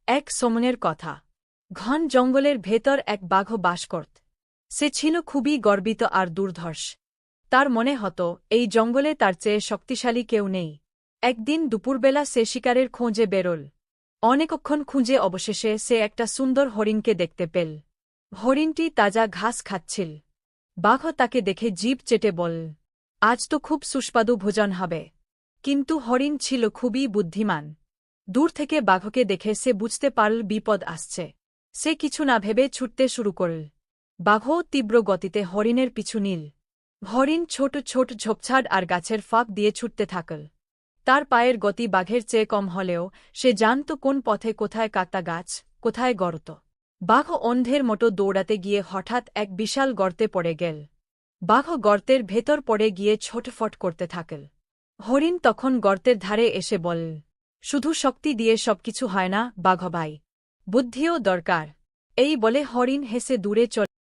এক সমনের কথা। ঘন জঙ্গলের ভেতর এক বাঘ বাস করত। সে ছিল খুবই গর্বিত আর দুর্ধর্ষ। তার মনে হতো এই জঙ্গলে তার চেয়ে শক্তিশালী কেউ নেই। একদিন দুপুরবেলা সে শিকারের খোঁজে বেরোল। অনেকক্ষণ খুঁজে অবশেষে সে একটা সুন্দর হরিণকে দেখতে পেল। হরিণটি তাজা ঘাস খাচ্ছিল। বাঘ তাকে দেখে জিভ চেটে বলল, আজ তো খুব সুস্বাদু ভোজন হবে। কিন্তু হরিণ ছিল খুবই বুদ্ধিমান। দূর থেকে বাঘকে দেখে সে বুঝতে পারল বিপদ আসছে। সে কিছু না ভেবে ছুটতে শুরু করল। বাঘও তীব্র গতিতে হরিণের পিছু নিল। হরিণ ছোট ছোট ঝোপঝাড় আর গাছের ফাঁক দিয়ে ছুটতে থাকল। তার পায়ের গতি বাঘের চেয়ে কম হলেও সে জানত কোন পথে কোথায় কাটা গাছ, কোথায় গর্ত। বাঘ অন্ধের মতো দৌড়াতে গিয়ে হঠাৎ এক বিশাল গর্তে পড়ে গেল। বাঘ গর্তের ভেতর পড়ে গিয়ে ছটফট করতে থাকল। হরিণ তখন গর্তের ধারে এসে বলল, শুধু শক্তি দিয়ে সবকিছু হয় না বাঘ ভাই, বুদ্ধিও দরকার। এই বলে হরিণ হেসে দূরে চলে